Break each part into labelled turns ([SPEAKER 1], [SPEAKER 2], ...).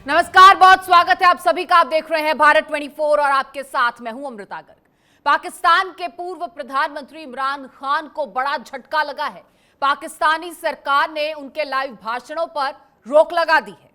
[SPEAKER 1] नमस्कार, बहुत स्वागत है आप सभी का। आप देख रहे हैं भारत 24 और आपके साथ मैं हूं अमृता गर्ग। पाकिस्तान के पूर्व प्रधानमंत्री इमरान खान को बड़ा झटका लगा है। पाकिस्तानी सरकार ने उनके लाइव भाषणों पर रोक लगा दी है।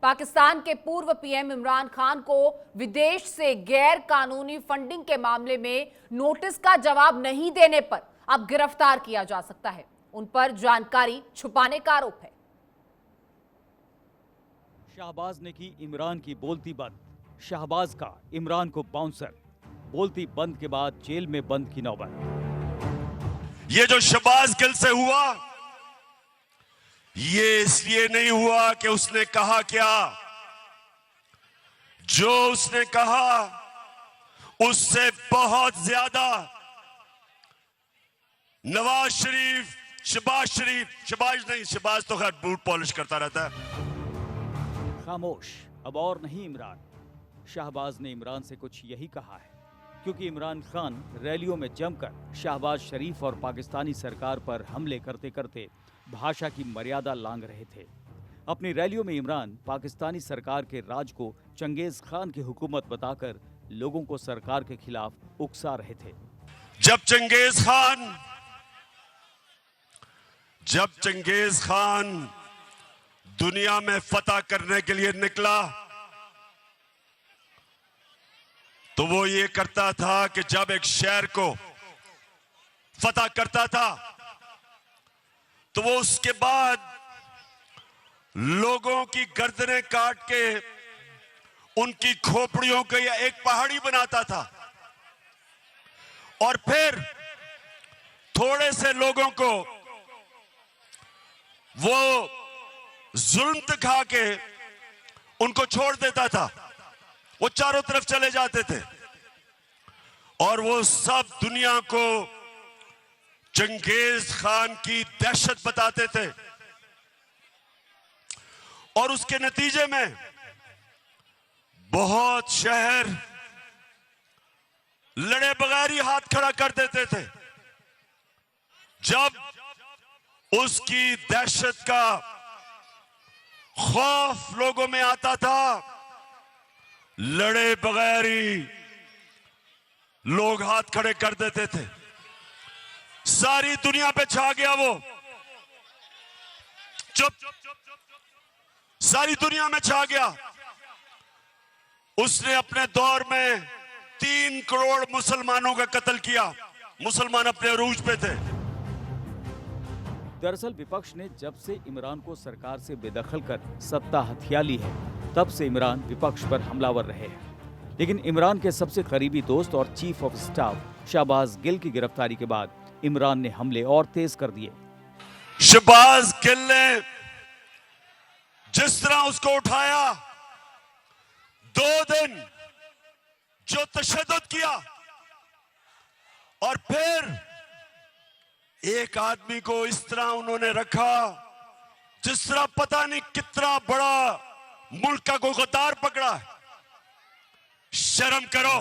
[SPEAKER 1] पाकिस्तान के पूर्व पीएम इमरान खान को विदेश से गैर कानूनी फंडिंग के मामले में नोटिस का जवाब नहीं देने पर अब गिरफ्तार किया जा सकता है। उन पर जानकारी छुपाने का आरोप है।
[SPEAKER 2] शाहबाज ने की इमरान की बोलती बंद। शाहबाज का इमरान को बाउंसर। बोलती बंद के बाद जेल में बंद की नौबत।
[SPEAKER 3] ये जो शहबाज गिल से हुआ, ये इसलिए नहीं हुआ कि उसने कहा क्या। जो उसने कहा उससे बहुत ज्यादा नवाज शरीफ, शहबाज तो खैर बूट पॉलिश करता रहता है।
[SPEAKER 2] खामोश, अब और नहीं इमरान। शाहबाज ने इमरान से कुछ यही कहा है, क्योंकि इमरान खान रैलियों में जमकर शाहबाज शरीफ और पाकिस्तानी सरकार पर हमले करते करते भाषा की मर्यादा लांघ रहे थे। अपनी रैलियों में इमरान पाकिस्तानी सरकार के राज को चंगेज खान की हुकूमत बताकर लोगों को सरकार के खिलाफ उकसा रहे थे।
[SPEAKER 3] जब चंगेज खान दुनिया में फतह करने के लिए निकला तो वो ये करता था कि जब एक शहर को फतह करता था तो वो उसके बाद लोगों की गर्दनें काट के उनकी खोपड़ियों को या एक पहाड़ी बनाता था और फिर थोड़े से लोगों को वो जुल्म दिखा के उनको छोड़ देता था। वो चारों तरफ चले जाते थे और वो सब दुनिया को चंगेज खान की दहशत बताते थे और उसके नतीजे में बहुत शहर लड़े बगैर ही हाथ खड़ा कर देते थे। जब उसकी दहशत का खौफ लोगों में आता था, लड़े बगैर ही लोग हाथ खड़े कर देते थे। सारी दुनिया पे छा गया वो। सारी दुनिया में छा गया। उसने अपने दौर में 3 करोड़ मुसलमानों का कत्ल किया। मुसलमान अपने अरूज पे थे।
[SPEAKER 2] दरअसल विपक्ष ने जब से इमरान को सरकार से बेदखल कर सत्ता हथिया ली है, तब से इमरान विपक्ष पर हमलावर रहे हैं। लेकिन इमरान के सबसे करीबी दोस्त और chief of staff Shahbaz Gill की गिरफ्तारी के बाद इमरान ने हमले और तेज कर दिए।
[SPEAKER 3] शहबाज गिल ने जिस तरह उसको उठाया, 2 दिन जो तशद्दुद किया और फिर एक आदमी को इस तरह उन्होंने रखा जिस तरह पता नहीं कितना बड़ा मुल्क का कोई गद्दार पकड़ा है। शर्म करो।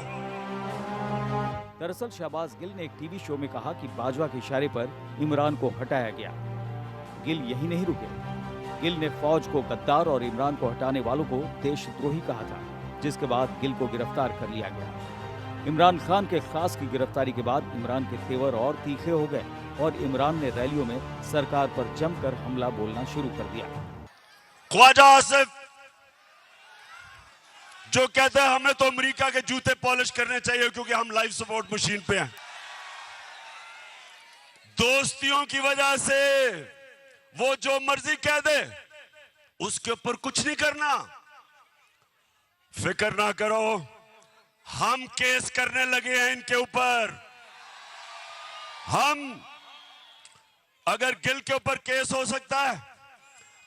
[SPEAKER 2] दरअसल शाहबाज गिल ने एक टीवी शो में कहा कि बाजवा के इशारे पर इमरान को हटाया गया। गिल यही नहीं रुके। गिल ने फौज को गद्दार और इमरान को हटाने वालों को देशद्रोही कहा था, जिसके बाद गिल को गिरफ्तार कर लिया गया। इमरान खान के खास की गिरफ्तारी के बाद इमरान के तेवर और तीखे हो गए और इमरान ने रैलियों में सरकार पर जमकर हमला बोलना शुरू कर दिया।
[SPEAKER 3] ख्वाजा आसिफ जो कहते हैं हमें तो अमेरिका के जूते पॉलिश करने चाहिए क्योंकि हम लाइफ सपोर्ट मशीन पे हैं। दोस्तियों की वजह से वो जो मर्जी कह दे उसके ऊपर कुछ नहीं करना। फिक्र ना करो, हम केस करने लगे हैं इनके ऊपर। हम अगर गिल के ऊपर केस हो सकता है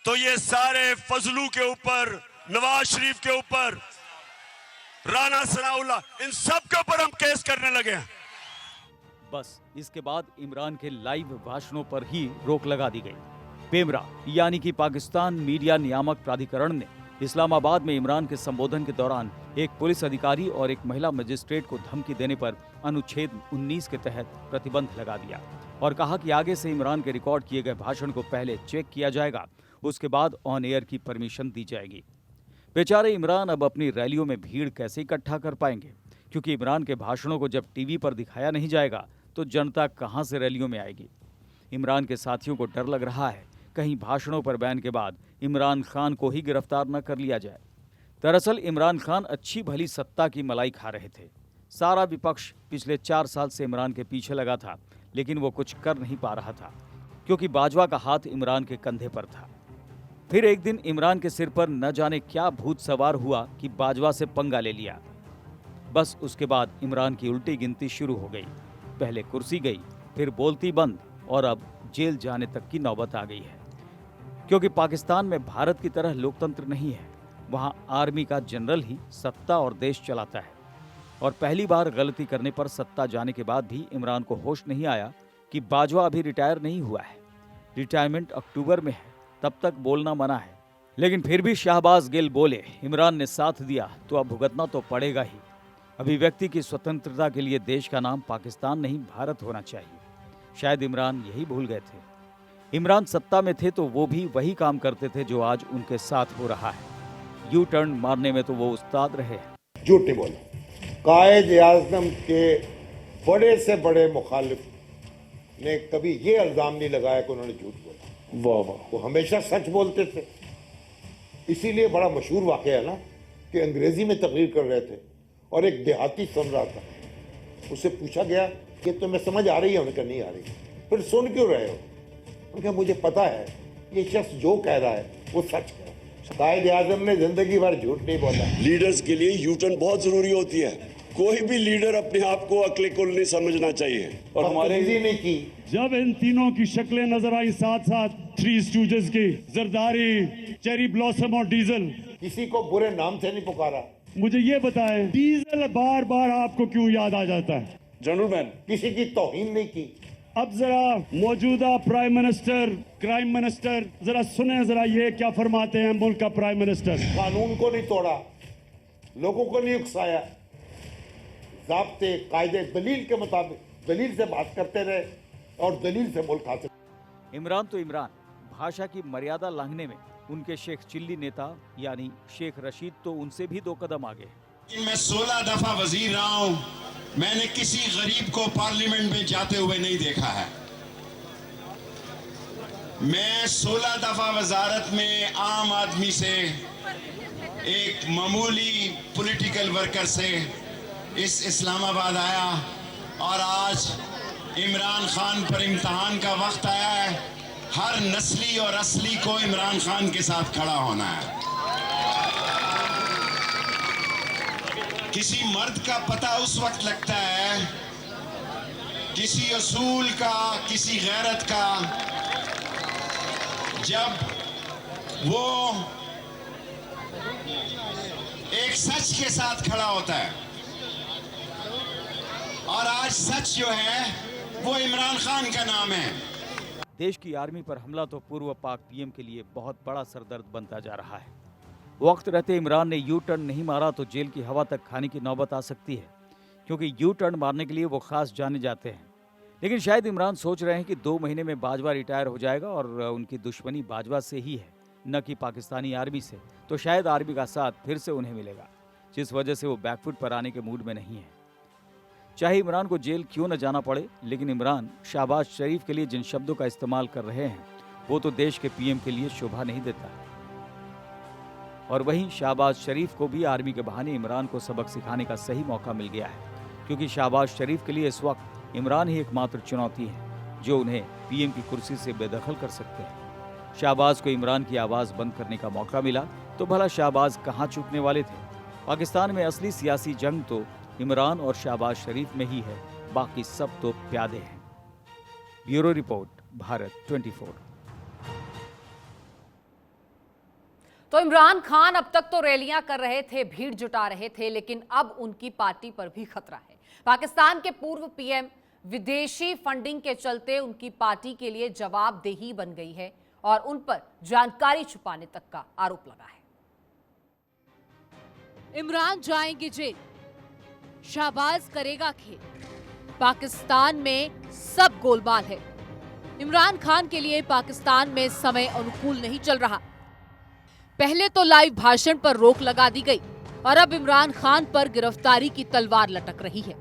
[SPEAKER 3] तो ये सारे फजलू के ऊपर, नवाज शरीफ के ऊपर, राना सनाउल्लाह, इन सब के ऊपर हम केस करने लगे हैं।
[SPEAKER 2] बस इसके बाद इमरान के लाइव भाषणों पर ही रोक लगा दी गई। पेमरा यानी कि पाकिस्तान मीडिया नियामक प्राधिकरण ने इस्लामाबाद में इमरान के संबोधन के दौरान एक पुलिस अधिकारी और एक महिला मजिस्ट्रेट को धमकी देने पर अनुच्छेद 19 के तहत प्रतिबंध लगा दिया और कहा कि आगे से इमरान के रिकॉर्ड किए गए भाषण को पहले चेक किया जाएगा उसके बाद ऑन एयर की परमिशन दी जाएगी। बेचारे इमरान अब अपनी रैलियों में भीड़ कैसे इकट्ठा कर पाएंगे, क्योंकि इमरान के भाषणों को जब टीवी पर दिखाया नहीं जाएगा तो जनता कहां से रैलियों में आएगी। इमरान के साथियों को डर लग रहा है कहीं भाषणों पर बैन के बाद इमरान खान को ही गिरफ्तार न कर लिया जाए। दरअसल इमरान खान अच्छी भली सत्ता की मलाई खा रहे थे। सारा विपक्ष पिछले 4 साल से इमरान के पीछे लगा था, लेकिन वो कुछ कर नहीं पा रहा था क्योंकि बाजवा का हाथ इमरान के कंधे पर था। फिर एक दिन इमरान के सिर पर न जाने क्या भूत सवार हुआ कि बाजवा से पंगा ले लिया। बस उसके बाद इमरान की उल्टी गिनती शुरू हो गई। पहले कुर्सी गई, फिर बोलती बंद और अब जेल जाने तक की नौबत आ गई है। क्योंकि पाकिस्तान में भारत की तरह लोकतंत्र नहीं है, वहाँ आर्मी का जनरल ही सत्ता और देश चलाता है। और पहली बार गलती करने पर सत्ता जाने के बाद भी इमरान को होश नहीं आया कि बाजवा अभी रिटायर नहीं हुआ है। रिटायरमेंट अक्टूबर में है, तब तक बोलना मना है। लेकिन फिर भी शाहबाज गिल बोले, इमरान ने साथ दिया तो अब भुगतना तो पड़ेगा ही। अभिव्यक्ति की स्वतंत्रता के लिए देश का नाम पाकिस्तान नहीं भारत होना चाहिए। शायद इमरान यही भूल गए थे। इमरान सत्ता में थे तो वो भी वही काम करते थे जो आज उनके साथ हो रहा है। यू टर्न मारने में तो वो उस्ताद रहे हैं।
[SPEAKER 4] झूठ नहीं बोला। कायद आज़म के बड़े से बड़े मुखालिफ ने कभी ये इल्जाम नहीं लगाया कि उन्होंने झूठ बोला। वाह वाह, वो हमेशा सच बोलते थे। इसीलिए बड़ा मशहूर वाक़या है ना कि अंग्रेजी में तकरीर कर रहे थे और एक देहाती सुन रहा था। उससे पूछा गया कि तुम्हें समझ आ रही है? उन्होंने कहा नहीं आ रही। फिर सुन क्यों रहे हो? उन्होंने कहा मुझे पता है ये शख्स जो कह रहा है वो सच है। कायद आज़म ने जिंदगी भर झूठ नहीं बोला।
[SPEAKER 5] लीडर्स के लिए यू टर्न बहुत जरूरी होती है। कोई भी लीडर अपने आप को अक्ल कुल नहीं समझना चाहिए।
[SPEAKER 4] और हमारे नहीं की।
[SPEAKER 6] जब इन तीनों की शक्लें नजर आई साथ साथ, थ्री स्टूजेस की, जरदारी, चेरी ब्लॉसम और डीजल,
[SPEAKER 4] किसी को बुरे नाम से नहीं पुकारा।
[SPEAKER 6] मुझे ये बताएं, डीजल बार बार आपको क्यों याद आ जाता है?
[SPEAKER 5] जनरलमैन,
[SPEAKER 4] किसी की तौहीन नहीं की।
[SPEAKER 6] अब जरा मौजूदा प्राइम मिनिस्टर, क्राइम मिनिस्टर, जरा सुने जरा ये क्या फरमाते हैं मुल्क का प्राइम मिनिस्टर।
[SPEAKER 4] कानून को नहीं तोड़ा, लोगों को नहीं उकसाया, ज़ाब्ते कायदे दलील के मुताबिक दलील से बात करते रहे और दलील से मुल्क हासिल।
[SPEAKER 2] इमरान तो इमरान, भाषा की मर्यादा लांघने में उनके शेख चिल्ली नेता यानी शेख रशीद तो उनसे भी 2 कदम आगे हैं।
[SPEAKER 3] मैं 16 दफा वजीर रहा हूं, मैंने किसी गरीब को पार्लियामेंट में जाते हुए नहीं देखा है। मैं 16 दफा वजारत में आम आदमी से, एक मामूली पॉलिटिकल वर्कर से इस इस्लामाबाद आया और आज इमरान खान पर इम्तिहान का वक्त आया है। हर नस्ली और असली को इमरान खान के साथ खड़ा होना है। किसी मर्द का पता उस वक्त लगता है, किसी असूल का, किसी गैरत का, जब वो एक सच के साथ खड़ा होता है। और आज सच जो है वो इमरान खान का नाम है।
[SPEAKER 2] देश की आर्मी पर हमला तो पूर्व पाक पीएम के लिए बहुत बड़ा सरदर्द बनता जा रहा है। वक्त रहते इमरान ने यू टर्न नहीं मारा तो जेल की हवा तक खाने की नौबत आ सकती है, क्योंकि यू टर्न मारने के लिए वो खास जाने जाते हैं। लेकिन शायद इमरान सोच रहे हैं कि 2 महीने में बाजवा रिटायर हो जाएगा और उनकी दुश्मनी बाजवा से ही है, न कि पाकिस्तानी आर्मी से। तो शायद आर्मी का साथ फिर से उन्हें मिलेगा, जिस वजह से वो बैकफुट पर आने के मूड में नहीं है। चाहे इमरान को जेल क्यों न जाना पड़े, लेकिन इमरान शहबाज शरीफ के लिए जिन शब्दों का इस्तेमाल कर रहे हैं वो तो देश के पीएम के लिए शोभा नहीं देता। और वहीं शहबाज शरीफ को भी आर्मी के बहाने इमरान को सबक सिखाने का सही मौका मिल गया है, क्योंकि शहबाज शरीफ के लिए इस वक्त इमरान ही एकमात्र चुनौती है जो उन्हें पीएम की कुर्सी से बेदखल कर सकते हैं। शहबाज को इमरान की आवाज़ बंद करने का मौका मिला तो भला शहबाज कहाँ चूकने वाले थे। पाकिस्तान में असली सियासी जंग तो इमरान और शहबाज शरीफ में ही है, बाकी सब तो प्यादे हैं। Bureau report, Bharat 24।
[SPEAKER 1] तो इमरान खान अब तक तो रैलियां कर रहे थे, भीड़ जुटा रहे थे, लेकिन अब उनकी पार्टी पर भी खतरा है। पाकिस्तान के पूर्व पीएम विदेशी फंडिंग के चलते उनकी पार्टी के लिए जवाबदेही बन गई है और उन पर जानकारी छुपाने तक का आरोप लगा है। इमरान जाएंगे जेल, शहबाज करेगा खेल। पाकिस्तान में सब गोलमाल है। इमरान खान के लिए पाकिस्तान में समय अनुकूल नहीं चल रहा। पहले तो लाइव भाषण पर रोक लगा दी गई और अब इमरान खान पर गिरफ्तारी की तलवार लटक रही है।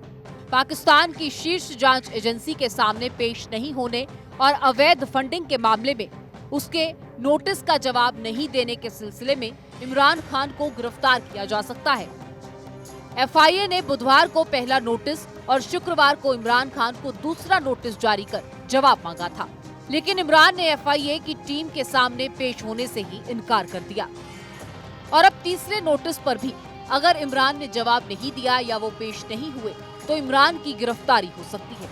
[SPEAKER 1] पाकिस्तान की शीर्ष जांच एजेंसी के सामने पेश नहीं होने और अवैध फंडिंग के मामले में उसके नोटिस का जवाब नहीं देने के सिलसिले में इमरान खान को गिरफ्तार किया जा सकता है। एफआईए ने बुधवार को पहला नोटिस और शुक्रवार को इमरान खान को दूसरा नोटिस जारी कर जवाब मांगा था, लेकिन इमरान ने एफआईए की टीम के सामने पेश होने से ही इनकार कर दिया। और अब तीसरे नोटिस पर भी अगर इमरान ने जवाब नहीं दिया या वो पेश नहीं हुए तो इमरान की गिरफ्तारी हो सकती है।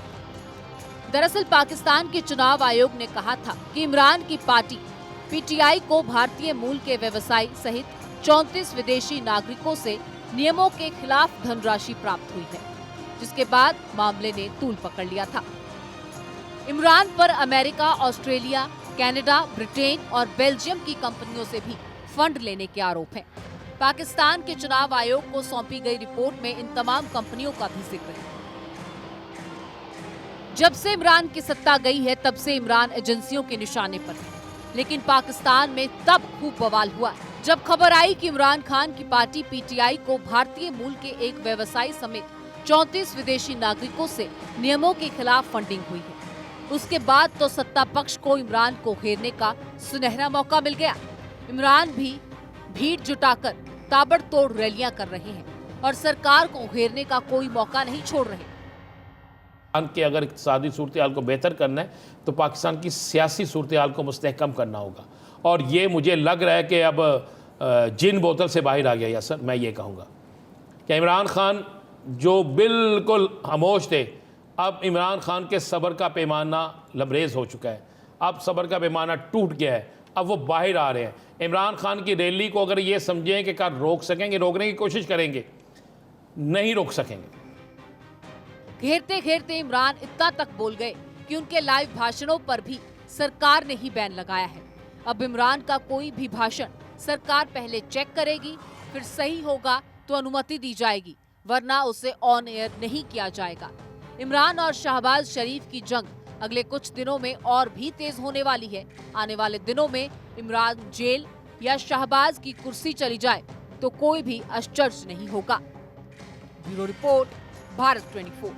[SPEAKER 1] दरअसल पाकिस्तान के चुनाव आयोग ने कहा था कि इमरान की पार्टी पीटीआई को भारतीय मूल के व्यवसायी सहित 34 विदेशी नागरिकों से नियमों के खिलाफ धनराशि प्राप्त हुई है, जिसके बाद मामले ने तूल पकड़ लिया था। इमरान पर अमेरिका, ऑस्ट्रेलिया, कनाडा, ब्रिटेन और बेल्जियम की कंपनियों से भी फंड लेने के आरोप हैं। पाकिस्तान के चुनाव आयोग को सौंपी गई रिपोर्ट में इन तमाम कंपनियों का भी जिक्र है। जब से इमरान की सत्ता गई है तब से इमरान एजेंसियों के निशाने पर है, लेकिन पाकिस्तान में तब खूब बवाल हुआ जब खबर आई कि इमरान खान की पार्टी पीटीआई को भारतीय मूल के एक व्यवसायी समेत 34 विदेशी नागरिकों से नियमों के खिलाफ फंडिंग हुई है। उसके बाद तो सत्ता पक्ष को इमरान को घेरने का सुनहरा मौका मिल गया। इमरान भी भीड़ जुटाकर ताबड़तोड़ रैलियां कर रहे हैं और सरकार को घेरने का कोई मौका नहीं छोड़ रहे।
[SPEAKER 7] पाकिस्तान के अगर इक़्तिसादी सूरत हाल को बेहतर करना है तो पाकिस्तान की सियासी सूरत हाल को मुस्तहकम करना होगा, और ये मुझे लग रहा है कि अब जिन बोतल से बाहर आ गया यासर। मैं ये कहूँगा कि इमरान खान जो बिल्कुल खामोश थे, अब इमरान खान के सब्र का पैमाना लबरेज हो चुका है। अब सब्र का पैमाना टूट गया है, अब वो बाहर आ रहे हैं। इमरान खान की रैली को अगर ये समझें कि क्या रोक सकेंगे, रोकने की कोशिश करेंगे, नहीं रोक सकेंगे।
[SPEAKER 1] घेरते घेरते इमरान इतना तक बोल गए कि उनके लाइव भाषणों पर भी सरकार ने ही बैन लगाया है। अब इमरान का कोई भी भाषण सरकार पहले चेक करेगी, फिर सही होगा तो अनुमति दी जाएगी, वरना उसे ऑन एयर नहीं किया जाएगा। इमरान और शहबाज शरीफ की जंग अगले कुछ दिनों में और भी तेज होने वाली है। आने वाले दिनों में इमरान जेल या शहबाज की कुर्सी चली जाए तो कोई भी आश्चर्य नहीं होगा। Bureau report, Bharat 24।